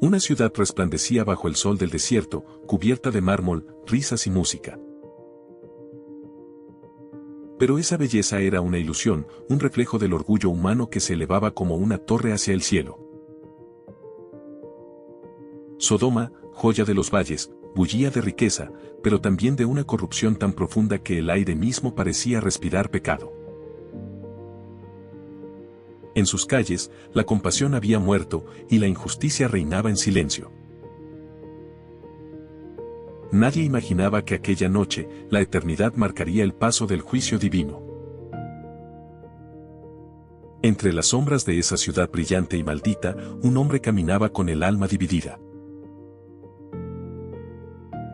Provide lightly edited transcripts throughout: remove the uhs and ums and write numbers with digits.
Una ciudad resplandecía bajo el sol del desierto, cubierta de mármol, risas y música. Pero esa belleza era una ilusión, un reflejo del orgullo humano que se elevaba como una torre hacia el cielo. Sodoma, joya de los valles, bullía de riqueza, pero también de una corrupción tan profunda que el aire mismo parecía respirar pecado. En sus calles, la compasión había muerto, y la injusticia reinaba en silencio. Nadie imaginaba que aquella noche, la eternidad marcaría el paso del juicio divino. Entre las sombras de esa ciudad brillante y maldita, un hombre caminaba con el alma dividida.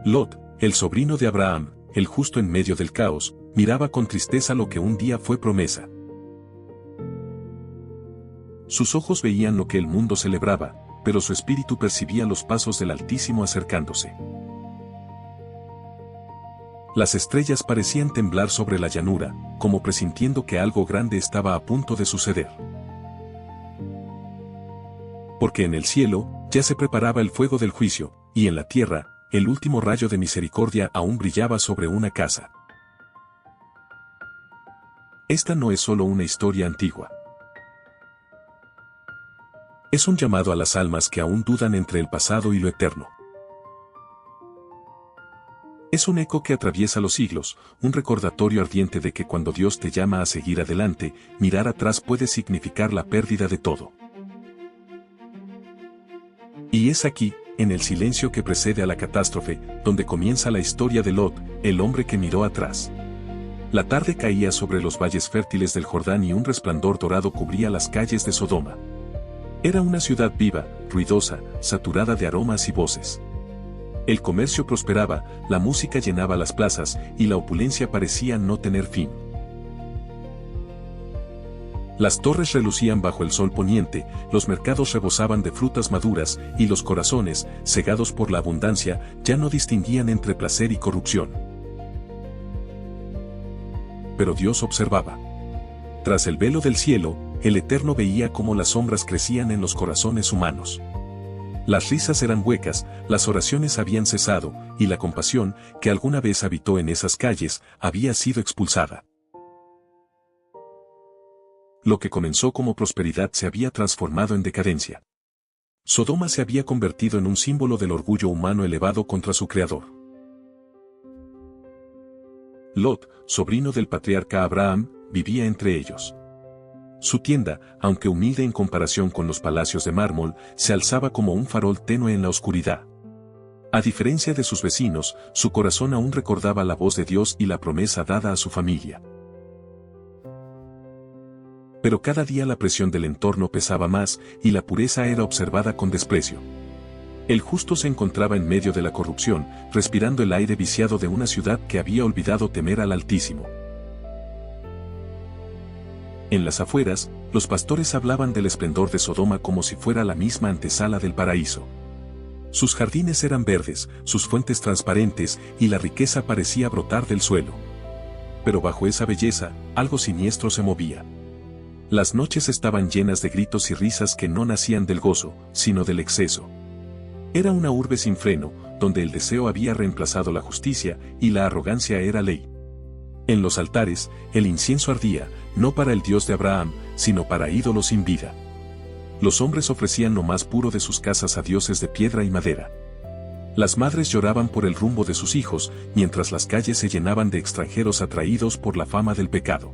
Lot, el sobrino de Abraham, el justo en medio del caos, miraba con tristeza lo que un día fue promesa. Sus ojos veían lo que el mundo celebraba, pero su espíritu percibía los pasos del Altísimo acercándose. Las estrellas parecían temblar sobre la llanura, como presintiendo que algo grande estaba a punto de suceder. Porque en el cielo, ya se preparaba el fuego del juicio, y en la tierra, el último rayo de misericordia aún brillaba sobre una casa. Esta no es solo una historia antigua. Es un llamado a las almas que aún dudan entre el pasado y lo eterno. Es un eco que atraviesa los siglos, un recordatorio ardiente de que cuando Dios te llama a seguir adelante, mirar atrás puede significar la pérdida de todo. Y es aquí, en el silencio que precede a la catástrofe, donde comienza la historia de Lot, el hombre que miró atrás. La tarde caía sobre los valles fértiles del Jordán y un resplandor dorado cubría las calles de Sodoma. Era una ciudad viva, ruidosa, saturada de aromas y voces. El comercio prosperaba, la música llenaba las plazas, y la opulencia parecía no tener fin. Las torres relucían bajo el sol poniente, los mercados rebosaban de frutas maduras, y los corazones, cegados por la abundancia, ya no distinguían entre placer y corrupción. Pero Dios observaba. Tras el velo del cielo, el Eterno veía cómo las sombras crecían en los corazones humanos. Las risas eran huecas, las oraciones habían cesado, y la compasión, que alguna vez habitó en esas calles, había sido expulsada. Lo que comenzó como prosperidad se había transformado en decadencia. Sodoma se había convertido en un símbolo del orgullo humano elevado contra su creador. Lot, sobrino del patriarca Abraham, vivía entre ellos. Su tienda, aunque humilde en comparación con los palacios de mármol, se alzaba como un farol tenue en la oscuridad. A diferencia de sus vecinos, su corazón aún recordaba la voz de Dios y la promesa dada a su familia. Pero cada día la presión del entorno pesaba más, y la pureza era observada con desprecio. El justo se encontraba en medio de la corrupción, respirando el aire viciado de una ciudad que había olvidado temer al Altísimo. En las afueras, los pastores hablaban del esplendor de Sodoma como si fuera la misma antesala del paraíso. Sus jardines eran verdes, sus fuentes transparentes, y la riqueza parecía brotar del suelo. Pero bajo esa belleza, algo siniestro se movía. Las noches estaban llenas de gritos y risas que no nacían del gozo, sino del exceso. Era una urbe sin freno, donde el deseo había reemplazado la justicia, y la arrogancia era ley. En los altares, el incienso ardía, no para el Dios de Abraham, sino para ídolos sin vida. Los hombres ofrecían lo más puro de sus casas a dioses de piedra y madera. Las madres lloraban por el rumbo de sus hijos, mientras las calles se llenaban de extranjeros atraídos por la fama del pecado.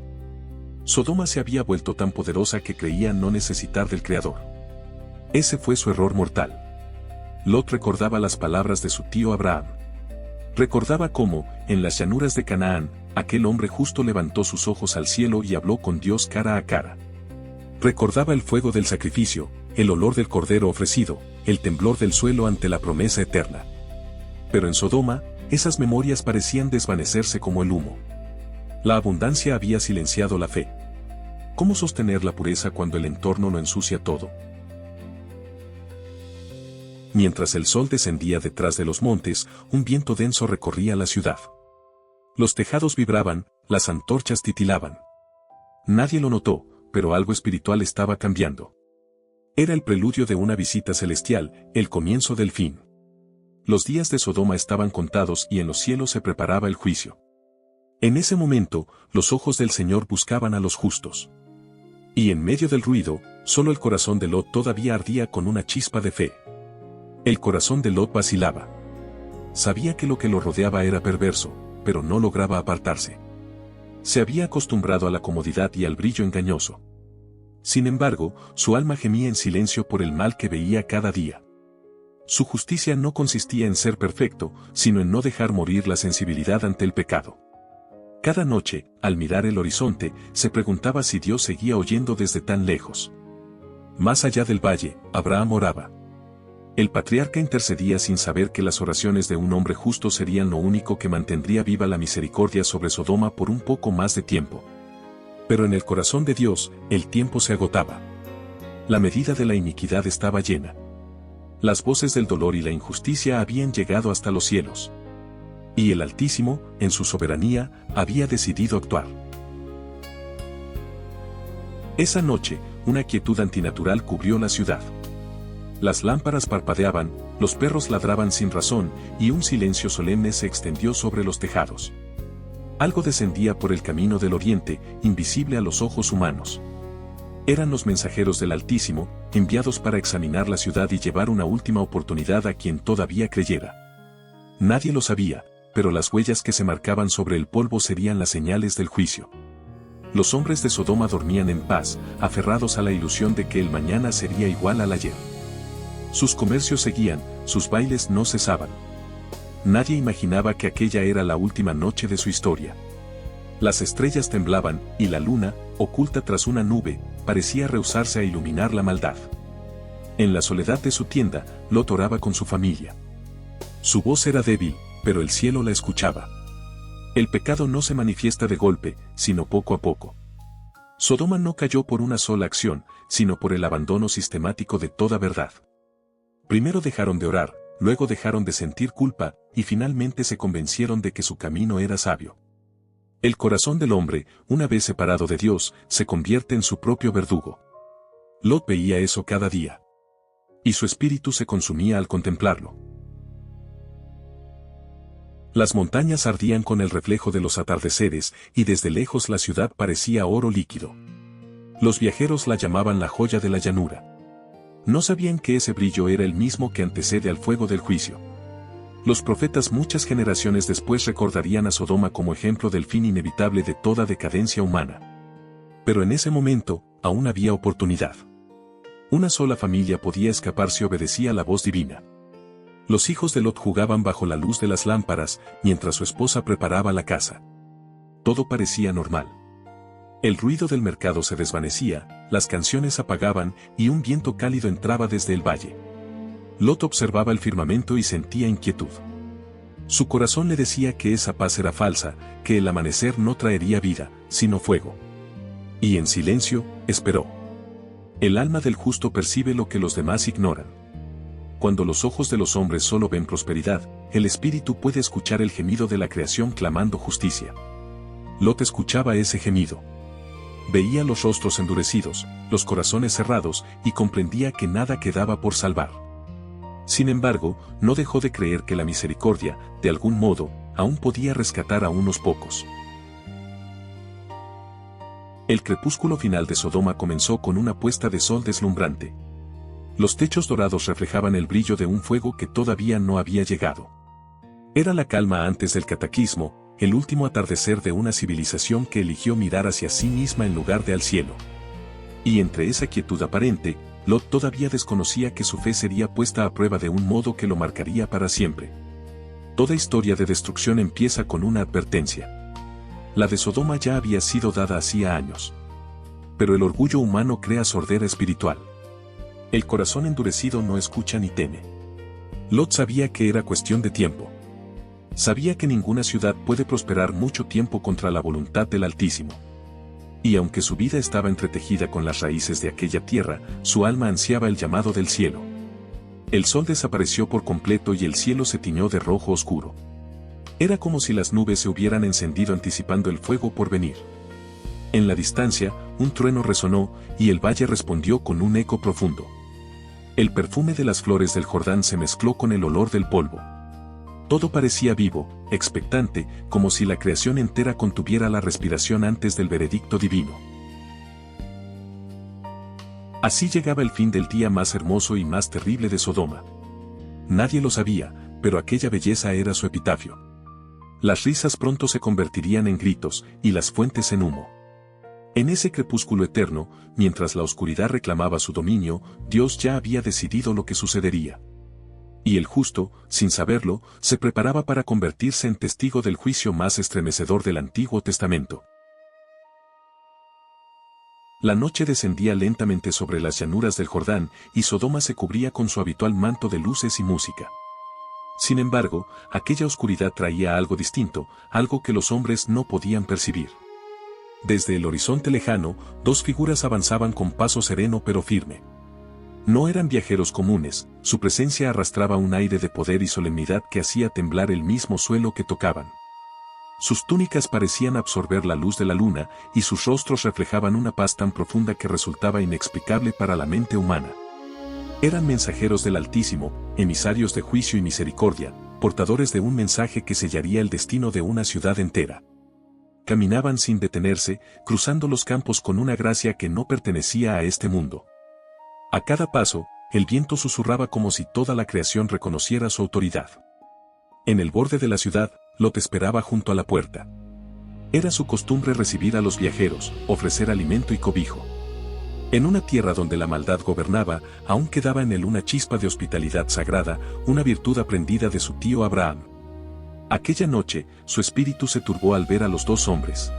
Sodoma se había vuelto tan poderosa que creía no necesitar del Creador. Ese fue su error mortal. Lot recordaba las palabras de su tío Abraham. Recordaba cómo, en las llanuras de Canaán, aquel hombre justo levantó sus ojos al cielo y habló con Dios cara a cara. Recordaba el fuego del sacrificio, el olor del cordero ofrecido, el temblor del suelo ante la promesa eterna. Pero en Sodoma, esas memorias parecían desvanecerse como el humo. La abundancia había silenciado la fe. ¿Cómo sostener la pureza cuando el entorno lo ensucia todo? Mientras el sol descendía detrás de los montes, un viento denso recorría la ciudad. Los tejados vibraban, las antorchas titilaban. Nadie lo notó, pero algo espiritual estaba cambiando. Era el preludio de una visita celestial, el comienzo del fin. Los días de Sodoma estaban contados y en los cielos se preparaba el juicio. En ese momento, los ojos del Señor buscaban a los justos. Y en medio del ruido, solo el corazón de Lot todavía ardía con una chispa de fe. El corazón de Lot vacilaba. Sabía que lo que lo rodeaba era perverso, pero no lograba apartarse. Se había acostumbrado a la comodidad y al brillo engañoso. Sin embargo, su alma gemía en silencio por el mal que veía cada día. Su justicia no consistía en ser perfecto, sino en no dejar morir la sensibilidad ante el pecado. Cada noche, al mirar el horizonte, se preguntaba si Dios seguía oyendo desde tan lejos. Más allá del valle, Abraham oraba. El patriarca intercedía sin saber que las oraciones de un hombre justo serían lo único que mantendría viva la misericordia sobre Sodoma por un poco más de tiempo. Pero en el corazón de Dios, el tiempo se agotaba. La medida de la iniquidad estaba llena. Las voces del dolor y la injusticia habían llegado hasta los cielos. Y el Altísimo, en su soberanía, había decidido actuar. Esa noche, una quietud antinatural cubrió la ciudad. Las lámparas parpadeaban, los perros ladraban sin razón, y un silencio solemne se extendió sobre los tejados. Algo descendía por el camino del oriente, invisible a los ojos humanos. Eran los mensajeros del Altísimo, enviados para examinar la ciudad y llevar una última oportunidad a quien todavía creyera. Nadie lo sabía, pero las huellas que se marcaban sobre el polvo serían las señales del juicio. Los hombres de Sodoma dormían en paz, aferrados a la ilusión de que el mañana sería igual al ayer. Sus comercios seguían, sus bailes no cesaban. Nadie imaginaba que aquella era la última noche de su historia. Las estrellas temblaban, y la luna, oculta tras una nube, parecía rehusarse a iluminar la maldad. En la soledad de su tienda, Lot oraba con su familia. Su voz era débil, pero el cielo la escuchaba. El pecado no se manifiesta de golpe, sino poco a poco. Sodoma no cayó por una sola acción, sino por el abandono sistemático de toda verdad. Primero dejaron de orar, luego dejaron de sentir culpa, y finalmente se convencieron de que su camino era sabio. El corazón del hombre, una vez separado de Dios, se convierte en su propio verdugo. Lot veía eso cada día. Y su espíritu se consumía al contemplarlo. Las montañas ardían con el reflejo de los atardeceres, y desde lejos la ciudad parecía oro líquido. Los viajeros la llamaban la joya de la llanura. No sabían que ese brillo era el mismo que antecede al fuego del juicio. Los profetas muchas generaciones después recordarían a Sodoma como ejemplo del fin inevitable de toda decadencia humana. Pero en ese momento, aún había oportunidad. Una sola familia podía escapar si obedecía la voz divina. Los hijos de Lot jugaban bajo la luz de las lámparas, mientras su esposa preparaba la casa. Todo parecía normal. El ruido del mercado se desvanecía, las canciones apagaban, y un viento cálido entraba desde el valle. Lot observaba el firmamento y sentía inquietud. Su corazón le decía que esa paz era falsa, que el amanecer no traería vida, sino fuego. Y en silencio, esperó. El alma del justo percibe lo que los demás ignoran. Cuando los ojos de los hombres solo ven prosperidad, el espíritu puede escuchar el gemido de la creación clamando justicia. Lot escuchaba ese gemido. Veía los rostros endurecidos, los corazones cerrados, y comprendía que nada quedaba por salvar. Sin embargo, no dejó de creer que la misericordia, de algún modo, aún podía rescatar a unos pocos. El crepúsculo final de Sodoma comenzó con una puesta de sol deslumbrante. Los techos dorados reflejaban el brillo de un fuego que todavía no había llegado. Era la calma antes del cataclismo, el último atardecer de una civilización que eligió mirar hacia sí misma en lugar de al cielo. Y entre esa quietud aparente, Lot todavía desconocía que su fe sería puesta a prueba de un modo que lo marcaría para siempre. Toda historia de destrucción empieza con una advertencia. La de Sodoma ya había sido dada hacía años. Pero el orgullo humano crea sordera espiritual. El corazón endurecido no escucha ni teme. Lot sabía que era cuestión de tiempo. Sabía que ninguna ciudad puede prosperar mucho tiempo contra la voluntad del Altísimo. Y aunque su vida estaba entretejida con las raíces de aquella tierra, su alma ansiaba el llamado del cielo. El sol desapareció por completo y el cielo se tiñó de rojo oscuro. Era como si las nubes se hubieran encendido anticipando el fuego por venir. En la distancia, un trueno resonó, y el valle respondió con un eco profundo. El perfume de las flores del Jordán se mezcló con el olor del polvo. Todo parecía vivo, expectante, como si la creación entera contuviera la respiración antes del veredicto divino. Así llegaba el fin del día más hermoso y más terrible de Sodoma. Nadie lo sabía, pero aquella belleza era su epitafio. Las risas pronto se convertirían en gritos, y las fuentes en humo. En ese crepúsculo eterno, mientras la oscuridad reclamaba su dominio, Dios ya había decidido lo que sucedería. Y el justo, sin saberlo, se preparaba para convertirse en testigo del juicio más estremecedor del Antiguo Testamento. La noche descendía lentamente sobre las llanuras del Jordán, y Sodoma se cubría con su habitual manto de luces y música. Sin embargo, aquella oscuridad traía algo distinto, algo que los hombres no podían percibir. Desde el horizonte lejano, dos figuras avanzaban con paso sereno pero firme. No eran viajeros comunes, su presencia arrastraba un aire de poder y solemnidad que hacía temblar el mismo suelo que tocaban. Sus túnicas parecían absorber la luz de la luna, y sus rostros reflejaban una paz tan profunda que resultaba inexplicable para la mente humana. Eran mensajeros del Altísimo, emisarios de juicio y misericordia, portadores de un mensaje que sellaría el destino de una ciudad entera. Caminaban sin detenerse, cruzando los campos con una gracia que no pertenecía a este mundo. A cada paso, el viento susurraba como si toda la creación reconociera su autoridad. En el borde de la ciudad, Lot esperaba junto a la puerta. Era su costumbre recibir a los viajeros, ofrecer alimento y cobijo. En una tierra donde la maldad gobernaba, aún quedaba en él una chispa de hospitalidad sagrada, una virtud aprendida de su tío Abraham. Aquella noche, su espíritu se turbó al ver a los dos hombres.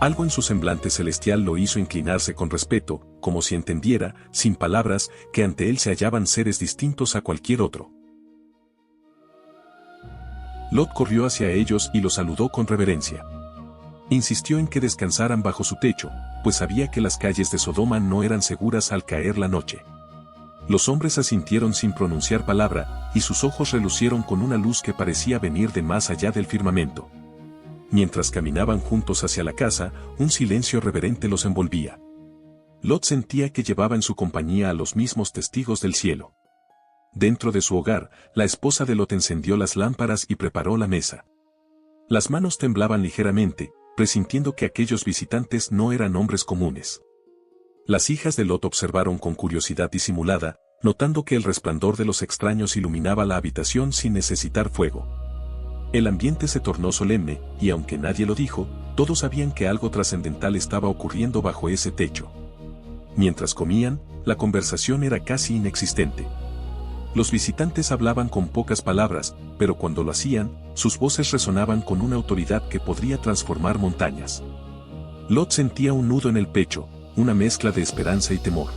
Algo en su semblante celestial lo hizo inclinarse con respeto, como si entendiera, sin palabras, que ante él se hallaban seres distintos a cualquier otro. Lot corrió hacia ellos y los saludó con reverencia. Insistió en que descansaran bajo su techo, pues sabía que las calles de Sodoma no eran seguras al caer la noche. Los hombres asintieron sin pronunciar palabra, y sus ojos relucieron con una luz que parecía venir de más allá del firmamento. Mientras caminaban juntos hacia la casa, un silencio reverente los envolvía. Lot sentía que llevaba en su compañía a los mismos testigos del cielo. Dentro de su hogar, la esposa de Lot encendió las lámparas y preparó la mesa. Las manos temblaban ligeramente, presintiendo que aquellos visitantes no eran hombres comunes. Las hijas de Lot observaron con curiosidad disimulada, notando que el resplandor de los extraños iluminaba la habitación sin necesitar fuego. El ambiente se tornó solemne, y aunque nadie lo dijo, todos sabían que algo trascendental estaba ocurriendo bajo ese techo. Mientras comían, la conversación era casi inexistente. Los visitantes hablaban con pocas palabras, pero cuando lo hacían, sus voces resonaban con una autoridad que podría transformar montañas. Lot sentía un nudo en el pecho, una mezcla de esperanza y temor.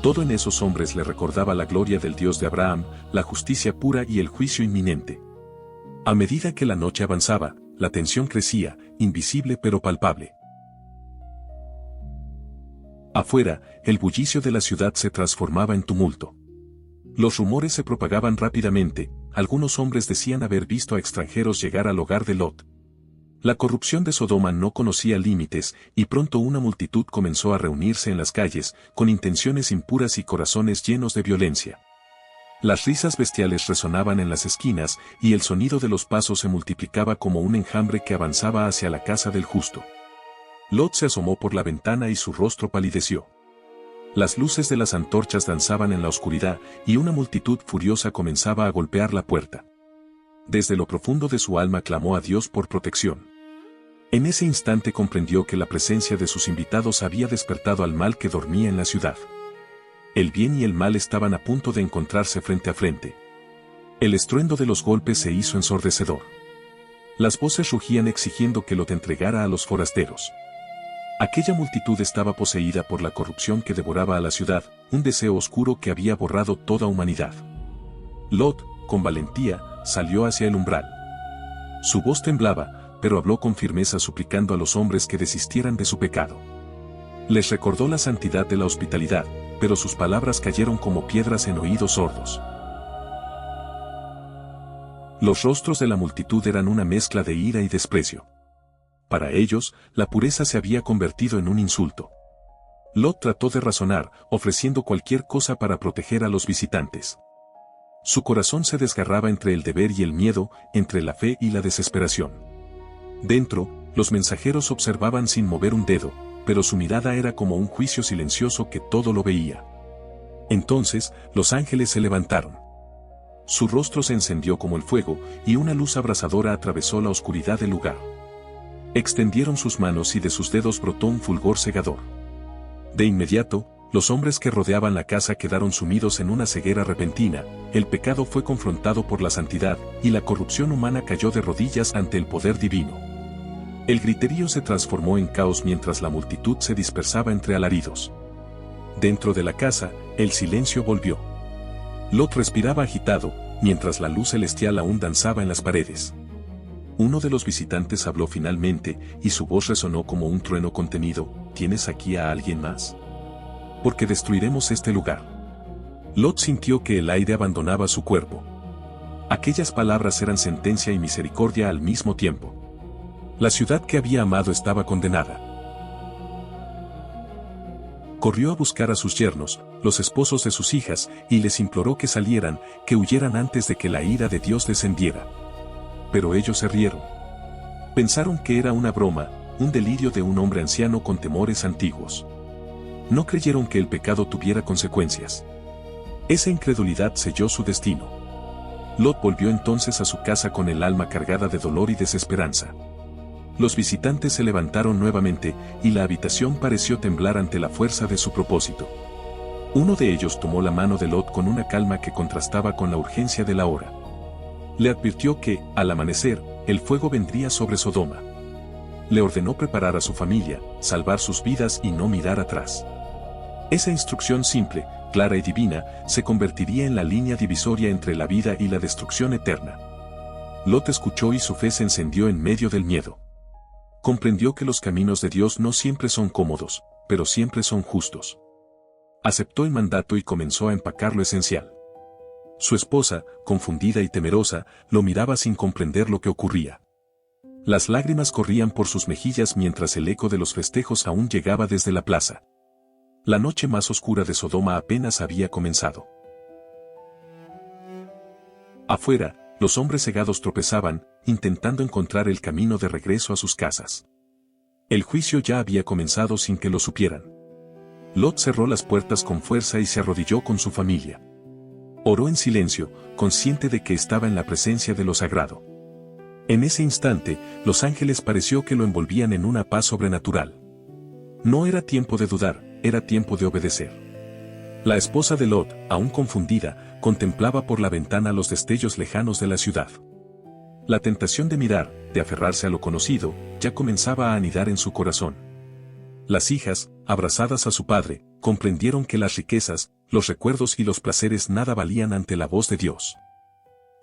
Todo en esos hombres le recordaba la gloria del Dios de Abraham, la justicia pura y el juicio inminente. A medida que la noche avanzaba, la tensión crecía, invisible pero palpable. Afuera, el bullicio de la ciudad se transformaba en tumulto. Los rumores se propagaban rápidamente, algunos hombres decían haber visto a extranjeros llegar al hogar de Lot. La corrupción de Sodoma no conocía límites, y pronto una multitud comenzó a reunirse en las calles, con intenciones impuras y corazones llenos de violencia. Las risas bestiales resonaban en las esquinas, y el sonido de los pasos se multiplicaba como un enjambre que avanzaba hacia la casa del justo. Lot se asomó por la ventana y su rostro palideció. Las luces de las antorchas danzaban en la oscuridad, y una multitud furiosa comenzaba a golpear la puerta. Desde lo profundo de su alma clamó a Dios por protección. En ese instante comprendió que la presencia de sus invitados había despertado al mal que dormía en la ciudad. El bien y el mal estaban a punto de encontrarse frente a frente. El estruendo de los golpes se hizo ensordecedor. Las voces rugían exigiendo que Lot entregara a los forasteros. Aquella multitud estaba poseída por la corrupción que devoraba a la ciudad, un deseo oscuro que había borrado toda humanidad. Lot, con valentía, salió hacia el umbral. Su voz temblaba, pero habló con firmeza suplicando a los hombres que desistieran de su pecado. Les recordó la santidad de la hospitalidad, pero sus palabras cayeron como piedras en oídos sordos. Los rostros de la multitud eran una mezcla de ira y desprecio. Para ellos, la pureza se había convertido en un insulto. Lot trató de razonar, ofreciendo cualquier cosa para proteger a los visitantes. Su corazón se desgarraba entre el deber y el miedo, entre la fe y la desesperación. Dentro, los mensajeros observaban sin mover un dedo, pero su mirada era como un juicio silencioso que todo lo veía. Entonces, los ángeles se levantaron. Su rostro se encendió como el fuego, y una luz abrasadora atravesó la oscuridad del lugar. Extendieron sus manos y de sus dedos brotó un fulgor cegador. De inmediato, los hombres que rodeaban la casa quedaron sumidos en una ceguera repentina, el pecado fue confrontado por la santidad, y la corrupción humana cayó de rodillas ante el poder divino. El griterío se transformó en caos mientras la multitud se dispersaba entre alaridos. Dentro de la casa, el silencio volvió. Lot respiraba agitado, mientras la luz celestial aún danzaba en las paredes. Uno de los visitantes habló finalmente, y su voz resonó como un trueno contenido: ¿tienes aquí a alguien más? Porque destruiremos este lugar. Lot sintió que el aire abandonaba su cuerpo. Aquellas palabras eran sentencia y misericordia al mismo tiempo. La ciudad que había amado estaba condenada. Corrió a buscar a sus yernos, los esposos de sus hijas, y les imploró que salieran, que huyeran antes de que la ira de Dios descendiera. Pero ellos se rieron. Pensaron que era una broma, un delirio de un hombre anciano con temores antiguos. No creyeron que el pecado tuviera consecuencias. Esa incredulidad selló su destino. Lot volvió entonces a su casa con el alma cargada de dolor y desesperanza. Los visitantes se levantaron nuevamente, y la habitación pareció temblar ante la fuerza de su propósito. Uno de ellos tomó la mano de Lot con una calma que contrastaba con la urgencia de la hora. Le advirtió que, al amanecer, el fuego vendría sobre Sodoma. Le ordenó preparar a su familia, salvar sus vidas y no mirar atrás. Esa instrucción simple, clara y divina, se convertiría en la línea divisoria entre la vida y la destrucción eterna. Lot escuchó y su fe se encendió en medio del miedo. Comprendió que los caminos de Dios no siempre son cómodos, pero siempre son justos. Aceptó el mandato y comenzó a empacar lo esencial. Su esposa, confundida y temerosa, lo miraba sin comprender lo que ocurría. Las lágrimas corrían por sus mejillas mientras el eco de los festejos aún llegaba desde la plaza. La noche más oscura de Sodoma apenas había comenzado. Afuera, los hombres cegados tropezaban, intentando encontrar el camino de regreso a sus casas. El juicio ya había comenzado sin que lo supieran. Lot cerró las puertas con fuerza y se arrodilló con su familia. Oró en silencio, consciente de que estaba en la presencia de lo sagrado. En ese instante, los ángeles pareció que lo envolvían en una paz sobrenatural. No era tiempo de dudar, era tiempo de obedecer. La esposa de Lot, aún confundida, contemplaba por la ventana los destellos lejanos de la ciudad. La tentación de mirar, de aferrarse a lo conocido, ya comenzaba a anidar en su corazón. Las hijas, abrazadas a su padre, comprendieron que las riquezas, los recuerdos y los placeres nada valían ante la voz de Dios.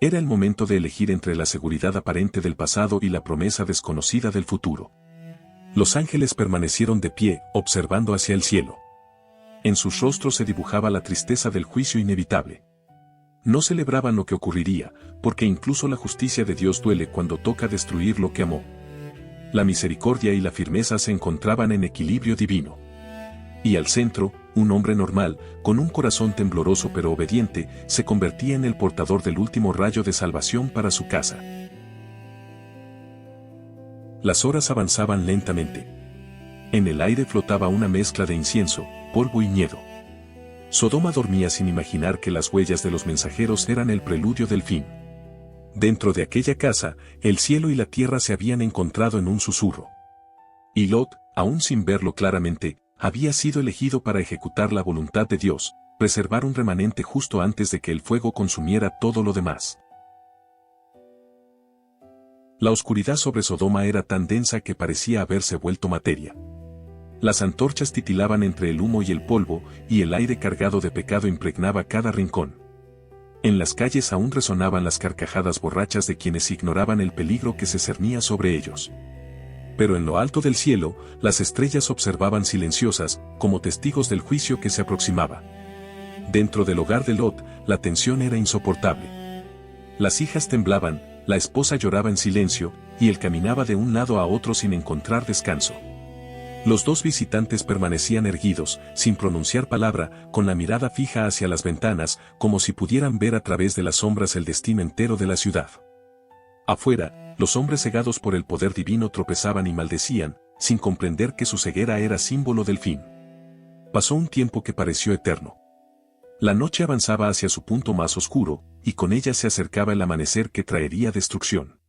Era el momento de elegir entre la seguridad aparente del pasado y la promesa desconocida del futuro. Los ángeles permanecieron de pie, observando hacia el cielo. En sus rostros se dibujaba la tristeza del juicio inevitable. No celebraban lo que ocurriría, porque incluso la justicia de Dios duele cuando toca destruir lo que amó. La misericordia y la firmeza se encontraban en equilibrio divino. Y al centro, un hombre normal, con un corazón tembloroso pero obediente, se convertía en el portador del último rayo de salvación para su casa. Las horas avanzaban lentamente. En el aire flotaba una mezcla de incienso, polvo y miedo. Sodoma dormía sin imaginar que las huellas de los mensajeros eran el preludio del fin. Dentro de aquella casa, el cielo y la tierra se habían encontrado en un susurro. Y Lot, aún sin verlo claramente, había sido elegido para ejecutar la voluntad de Dios, preservar un remanente justo antes de que el fuego consumiera todo lo demás. La oscuridad sobre Sodoma era tan densa que parecía haberse vuelto materia. Las antorchas titilaban entre el humo y el polvo, y el aire cargado de pecado impregnaba cada rincón. En las calles aún resonaban las carcajadas borrachas de quienes ignoraban el peligro que se cernía sobre ellos. Pero en lo alto del cielo, las estrellas observaban silenciosas, como testigos del juicio que se aproximaba. Dentro del hogar de Lot, la tensión era insoportable. Las hijas temblaban, la esposa lloraba en silencio, y él caminaba de un lado a otro sin encontrar descanso. Los dos visitantes permanecían erguidos, sin pronunciar palabra, con la mirada fija hacia las ventanas, como si pudieran ver a través de las sombras el destino entero de la ciudad. Afuera, los hombres cegados por el poder divino tropezaban y maldecían, sin comprender que su ceguera era símbolo del fin. Pasó un tiempo que pareció eterno. La noche avanzaba hacia su punto más oscuro, y con ella se acercaba el amanecer que traería destrucción.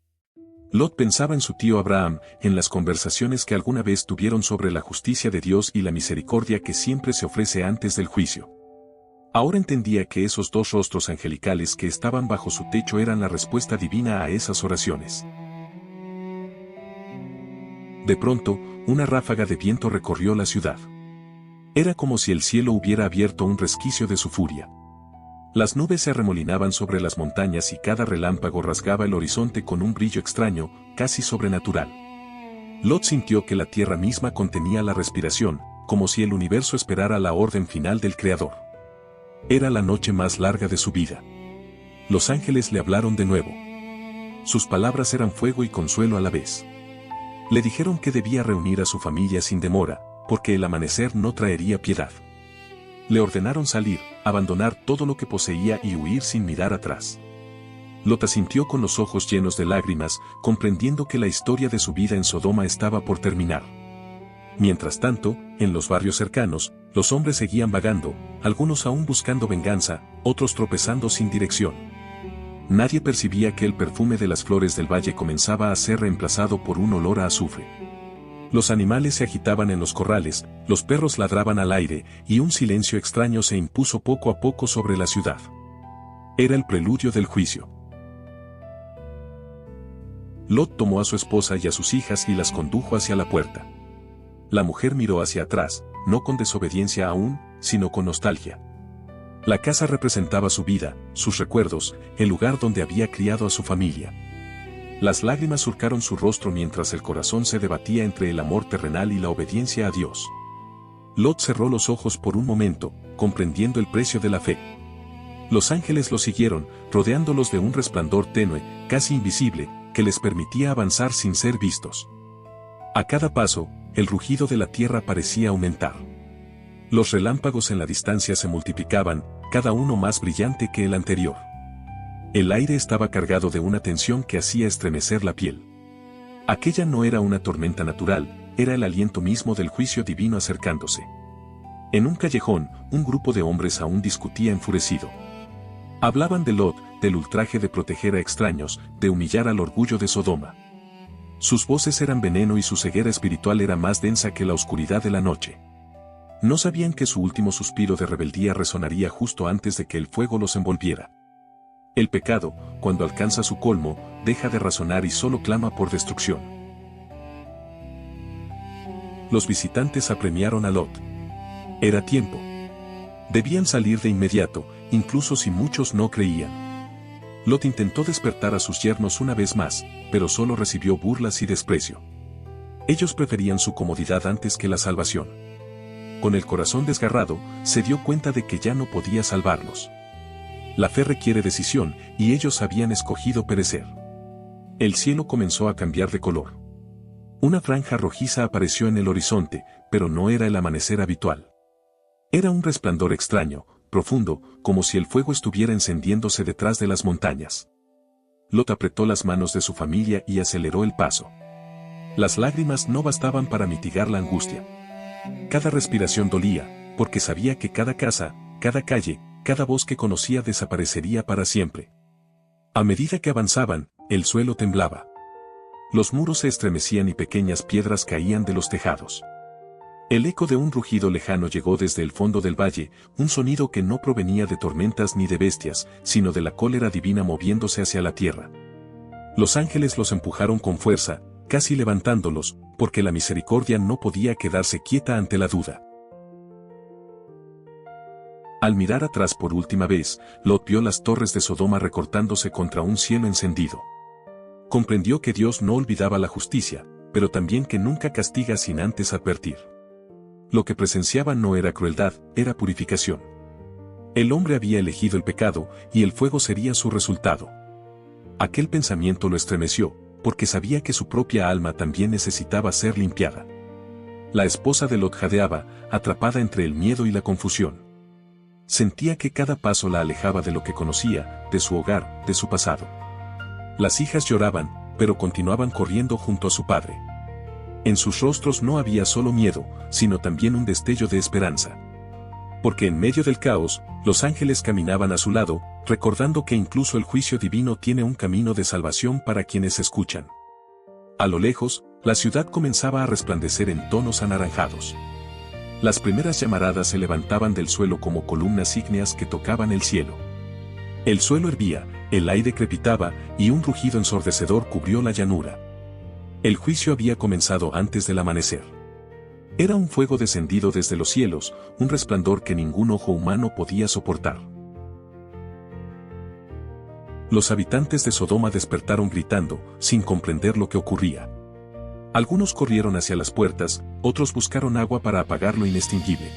Lot pensaba en su tío Abraham, en las conversaciones que alguna vez tuvieron sobre la justicia de Dios y la misericordia que siempre se ofrece antes del juicio. Ahora entendía que esos dos rostros angelicales que estaban bajo su techo eran la respuesta divina a esas oraciones. De pronto, una ráfaga de viento recorrió la ciudad. Era como si el cielo hubiera abierto un resquicio de su furia. Las nubes se arremolinaban sobre las montañas y cada relámpago rasgaba el horizonte con un brillo extraño, casi sobrenatural. Lot sintió que la tierra misma contenía la respiración, como si el universo esperara la orden final del Creador. Era la noche más larga de su vida. Los ángeles le hablaron de nuevo. Sus palabras eran fuego y consuelo a la vez. Le dijeron que debía reunir a su familia sin demora, porque el amanecer no traería piedad. Le ordenaron salir, abandonar todo lo que poseía y huir sin mirar atrás. Lot asintió con los ojos llenos de lágrimas, comprendiendo que la historia de su vida en Sodoma estaba por terminar. Mientras tanto, en los barrios cercanos, los hombres seguían vagando, algunos aún buscando venganza, otros tropezando sin dirección. Nadie percibía que el perfume de las flores del valle comenzaba a ser reemplazado por un olor a azufre. Los animales se agitaban en los corrales, los perros ladraban al aire, y un silencio extraño se impuso poco a poco sobre la ciudad. Era el preludio del juicio. Lot tomó a su esposa y a sus hijas y las condujo hacia la puerta. La mujer miró hacia atrás, no con desobediencia aún, sino con nostalgia. La casa representaba su vida, sus recuerdos, el lugar donde había criado a su familia. Las lágrimas surcaron su rostro mientras el corazón se debatía entre el amor terrenal y la obediencia a Dios. Lot cerró los ojos por un momento, comprendiendo el precio de la fe. Los ángeles lo siguieron, rodeándolos de un resplandor tenue, casi invisible, que les permitía avanzar sin ser vistos. A cada paso, el rugido de la tierra parecía aumentar. Los relámpagos en la distancia se multiplicaban, cada uno más brillante que el anterior. El aire estaba cargado de una tensión que hacía estremecer la piel. Aquella no era una tormenta natural, era el aliento mismo del juicio divino acercándose. En un callejón, un grupo de hombres aún discutía enfurecido. Hablaban de Lot, del ultraje de proteger a extraños, de humillar al orgullo de Sodoma. Sus voces eran veneno y su ceguera espiritual era más densa que la oscuridad de la noche. No sabían que su último suspiro de rebeldía resonaría justo antes de que el fuego los envolviera. El pecado, cuando alcanza su colmo, deja de razonar y solo clama por destrucción. Los visitantes apremiaron a Lot. Era tiempo. Debían salir de inmediato, incluso si muchos no creían. Lot intentó despertar a sus yernos una vez más, pero solo recibió burlas y desprecio. Ellos preferían su comodidad antes que la salvación. Con el corazón desgarrado, se dio cuenta de que ya no podía salvarlos. La fe requiere decisión, y ellos habían escogido perecer. El cielo comenzó a cambiar de color. Una franja rojiza apareció en el horizonte, pero no era el amanecer habitual. Era un resplandor extraño, profundo, como si el fuego estuviera encendiéndose detrás de las montañas. Lot apretó las manos de su familia y aceleró el paso. Las lágrimas no bastaban para mitigar la angustia. Cada respiración dolía, porque sabía que cada casa, cada calle, cada voz que conocía desaparecería para siempre. A medida que avanzaban, el suelo temblaba. Los muros se estremecían y pequeñas piedras caían de los tejados. El eco de un rugido lejano llegó desde el fondo del valle, un sonido que no provenía de tormentas ni de bestias, sino de la cólera divina moviéndose hacia la tierra. Los ángeles los empujaron con fuerza, casi levantándolos, porque la misericordia no podía quedarse quieta ante la duda. Al mirar atrás por última vez, Lot vio las torres de Sodoma recortándose contra un cielo encendido. Comprendió que Dios no olvidaba la justicia, pero también que nunca castiga sin antes advertir. Lo que presenciaba no era crueldad, era purificación. El hombre había elegido el pecado, y el fuego sería su resultado. Aquel pensamiento lo estremeció, porque sabía que su propia alma también necesitaba ser limpiada. La esposa de Lot jadeaba, atrapada entre el miedo y la confusión. Sentía que cada paso la alejaba de lo que conocía, de su hogar, de su pasado. Las hijas lloraban, pero continuaban corriendo junto a su padre. En sus rostros no había solo miedo, sino también un destello de esperanza. Porque en medio del caos, los ángeles caminaban a su lado, recordando que incluso el juicio divino tiene un camino de salvación para quienes escuchan. A lo lejos, la ciudad comenzaba a resplandecer en tonos anaranjados. Las primeras llamaradas se levantaban del suelo como columnas ígneas que tocaban el cielo. El suelo hervía, el aire crepitaba, y un rugido ensordecedor cubrió la llanura. El juicio había comenzado antes del amanecer. Era un fuego descendido desde los cielos, un resplandor que ningún ojo humano podía soportar. Los habitantes de Sodoma despertaron gritando, sin comprender lo que ocurría. Algunos corrieron hacia las puertas, otros buscaron agua para apagar lo inextinguible.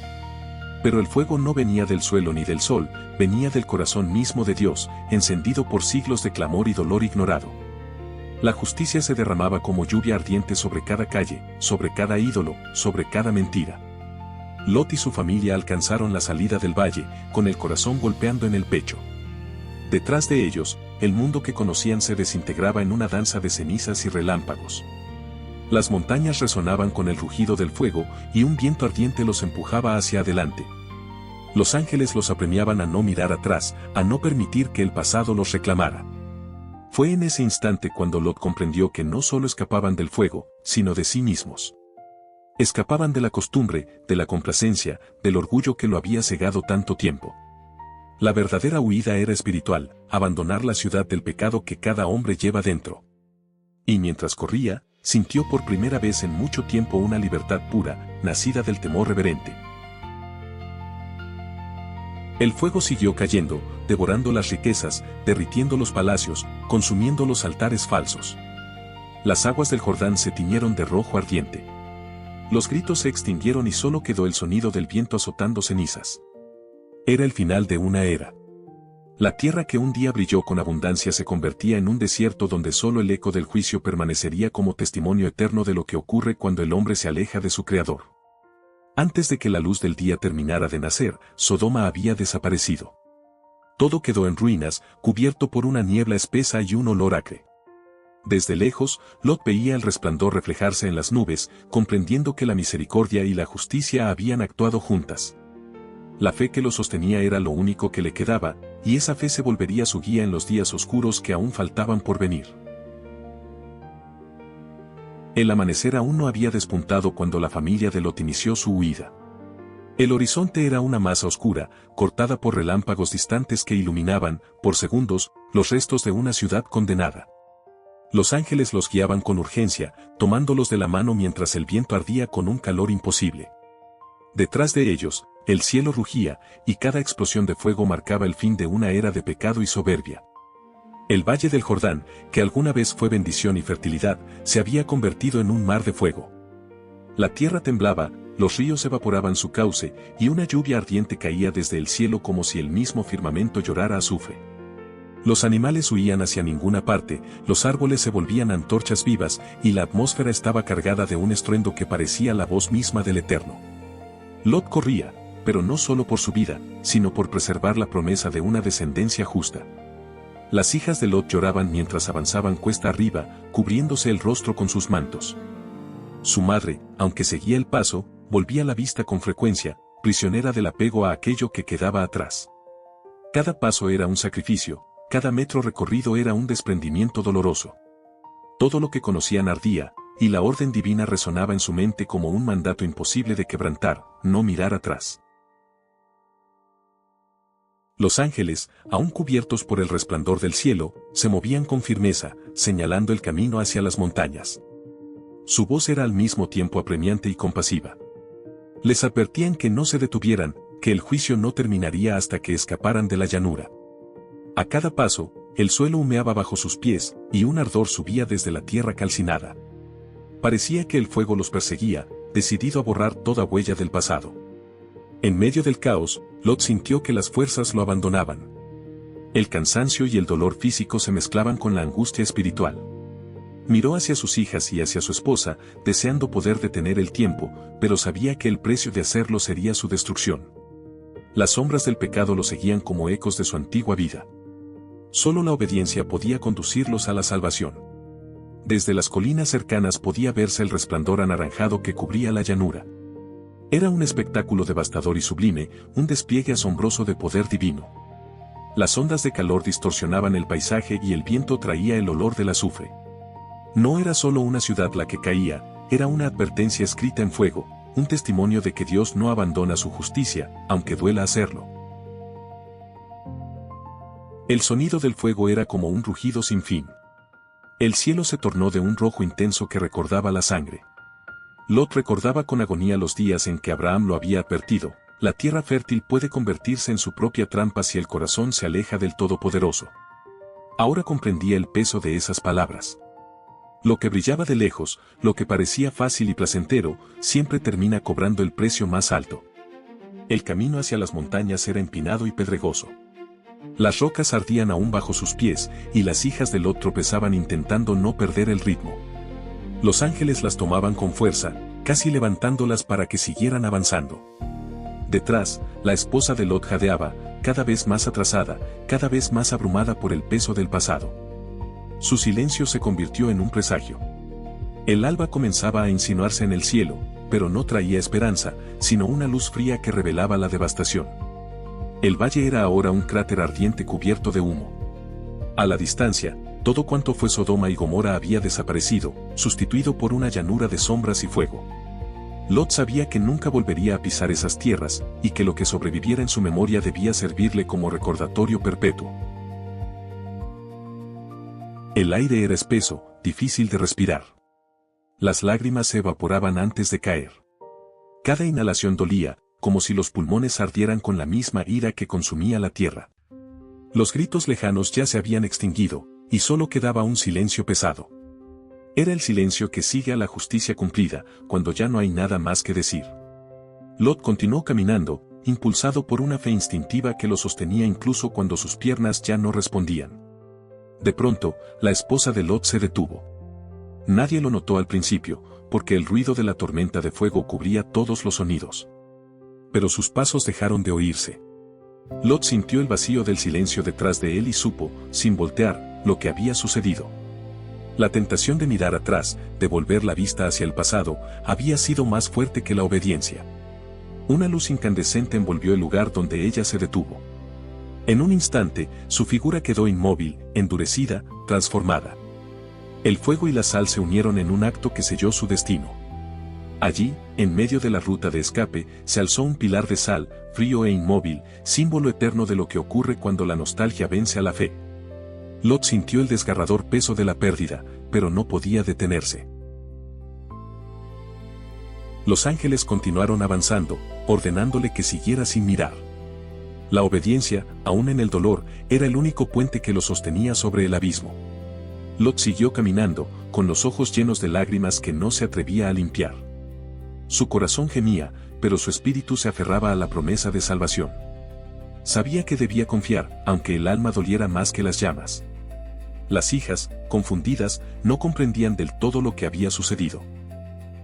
Pero el fuego no venía del suelo ni del sol, venía del corazón mismo de Dios, encendido por siglos de clamor y dolor ignorado. La justicia se derramaba como lluvia ardiente sobre cada calle, sobre cada ídolo, sobre cada mentira. Lot y su familia alcanzaron la salida del valle, con el corazón golpeando en el pecho. Detrás de ellos, el mundo que conocían se desintegraba en una danza de cenizas y relámpagos. Las montañas resonaban con el rugido del fuego, y un viento ardiente los empujaba hacia adelante. Los ángeles los apremiaban a no mirar atrás, a no permitir que el pasado los reclamara. Fue en ese instante cuando Lot comprendió que no solo escapaban del fuego, sino de sí mismos. Escapaban de la costumbre, de la complacencia, del orgullo que lo había cegado tanto tiempo. La verdadera huida era espiritual, abandonar la ciudad del pecado que cada hombre lleva dentro. Y mientras corría, sintió por primera vez en mucho tiempo una libertad pura, nacida del temor reverente. El fuego siguió cayendo, devorando las riquezas, derritiendo los palacios, consumiendo los altares falsos. Las aguas del Jordán se tiñeron de rojo ardiente. Los gritos se extinguieron y solo quedó el sonido del viento azotando cenizas. Era el final de una era. La tierra que un día brilló con abundancia se convertía en un desierto donde solo el eco del juicio permanecería como testimonio eterno de lo que ocurre cuando el hombre se aleja de su Creador. Antes de que la luz del día terminara de nacer, Sodoma había desaparecido. Todo quedó en ruinas, cubierto por una niebla espesa y un olor acre. Desde lejos, Lot veía el resplandor reflejarse en las nubes, comprendiendo que la misericordia y la justicia habían actuado juntas. La fe que lo sostenía era lo único que le quedaba, y esa fe se volvería su guía en los días oscuros que aún faltaban por venir. El amanecer aún no había despuntado cuando la familia de Lot inició su huida. El horizonte era una masa oscura, cortada por relámpagos distantes que iluminaban, por segundos, los restos de una ciudad condenada. Los ángeles los guiaban con urgencia, tomándolos de la mano mientras el viento ardía con un calor imposible. Detrás de ellos, el cielo rugía, y cada explosión de fuego marcaba el fin de una era de pecado y soberbia. El valle del Jordán, que alguna vez fue bendición y fertilidad, se había convertido en un mar de fuego. La tierra temblaba, los ríos evaporaban su cauce, y una lluvia ardiente caía desde el cielo como si el mismo firmamento llorara azufre. Los animales huían hacia ninguna parte, los árboles se volvían antorchas vivas, y la atmósfera estaba cargada de un estruendo que parecía la voz misma del Eterno. Lot corría, pero no solo por su vida, sino por preservar la promesa de una descendencia justa. Las hijas de Lot lloraban mientras avanzaban cuesta arriba, cubriéndose el rostro con sus mantos. Su madre, aunque seguía el paso, volvía la vista con frecuencia, prisionera del apego a aquello que quedaba atrás. Cada paso era un sacrificio, cada metro recorrido era un desprendimiento doloroso. Todo lo que conocían ardía, y la orden divina resonaba en su mente como un mandato imposible de quebrantar, no mirar atrás. Los ángeles, aún cubiertos por el resplandor del cielo, se movían con firmeza, señalando el camino hacia las montañas. Su voz era al mismo tiempo apremiante y compasiva. Les advertían que no se detuvieran, que el juicio no terminaría hasta que escaparan de la llanura. A cada paso, el suelo humeaba bajo sus pies, y un ardor subía desde la tierra calcinada. Parecía que el fuego los perseguía, decidido a borrar toda huella del pasado. En medio del caos, Lot sintió que las fuerzas lo abandonaban. El cansancio y el dolor físico se mezclaban con la angustia espiritual. Miró hacia sus hijas y hacia su esposa, deseando poder detener el tiempo, pero sabía que el precio de hacerlo sería su destrucción. Las sombras del pecado lo seguían como ecos de su antigua vida. Solo la obediencia podía conducirlos a la salvación. Desde las colinas cercanas podía verse el resplandor anaranjado que cubría la llanura. Era un espectáculo devastador y sublime, un despliegue asombroso de poder divino. Las ondas de calor distorsionaban el paisaje y el viento traía el olor del azufre. No era solo una ciudad la que caía, era una advertencia escrita en fuego, un testimonio de que Dios no abandona su justicia, aunque duela hacerlo. El sonido del fuego era como un rugido sin fin. El cielo se tornó de un rojo intenso que recordaba la sangre. Lot recordaba con agonía los días en que Abraham lo había advertido: la tierra fértil puede convertirse en su propia trampa si el corazón se aleja del Todopoderoso. Ahora comprendía el peso de esas palabras. Lo que brillaba de lejos, lo que parecía fácil y placentero, siempre termina cobrando el precio más alto. El camino hacia las montañas era empinado y pedregoso. Las rocas ardían aún bajo sus pies, y las hijas de Lot tropezaban intentando no perder el ritmo. Los ángeles las tomaban con fuerza, casi levantándolas para que siguieran avanzando. Detrás, la esposa de Lot jadeaba, cada vez más atrasada, cada vez más abrumada por el peso del pasado. Su silencio se convirtió en un presagio. El alba comenzaba a insinuarse en el cielo, pero no traía esperanza, sino una luz fría que revelaba la devastación. El valle era ahora un cráter ardiente cubierto de humo. A la distancia, todo cuanto fue Sodoma y Gomorra había desaparecido, sustituido por una llanura de sombras y fuego. Lot sabía que nunca volvería a pisar esas tierras, y que lo que sobreviviera en su memoria debía servirle como recordatorio perpetuo. El aire era espeso, difícil de respirar. Las lágrimas se evaporaban antes de caer. Cada inhalación dolía, como si los pulmones ardieran con la misma ira que consumía la tierra. Los gritos lejanos ya se habían extinguido, y solo quedaba un silencio pesado. Era el silencio que sigue a la justicia cumplida, cuando ya no hay nada más que decir. Lot continuó caminando, impulsado por una fe instintiva que lo sostenía incluso cuando sus piernas ya no respondían. De pronto, la esposa de Lot se detuvo. Nadie lo notó al principio, porque el ruido de la tormenta de fuego cubría todos los sonidos. Pero sus pasos dejaron de oírse. Lot sintió el vacío del silencio detrás de él y supo, sin voltear, lo que había sucedido. La tentación de mirar atrás, de volver la vista hacia el pasado, había sido más fuerte que la obediencia. Una luz incandescente envolvió el lugar donde ella se detuvo. En un instante, su figura quedó inmóvil, endurecida, transformada. El fuego y la sal se unieron en un acto que selló su destino. Allí, en medio de la ruta de escape, se alzó un pilar de sal, frío e inmóvil, símbolo eterno de lo que ocurre cuando la nostalgia vence a la fe. Lot sintió el desgarrador peso de la pérdida, pero no podía detenerse. Los ángeles continuaron avanzando, ordenándole que siguiera sin mirar. La obediencia, aún en el dolor, era el único puente que lo sostenía sobre el abismo. Lot siguió caminando, con los ojos llenos de lágrimas que no se atrevía a limpiar. Su corazón gemía, pero su espíritu se aferraba a la promesa de salvación. Sabía que debía confiar, aunque el alma doliera más que las llamas. Las hijas, confundidas, no comprendían del todo lo que había sucedido.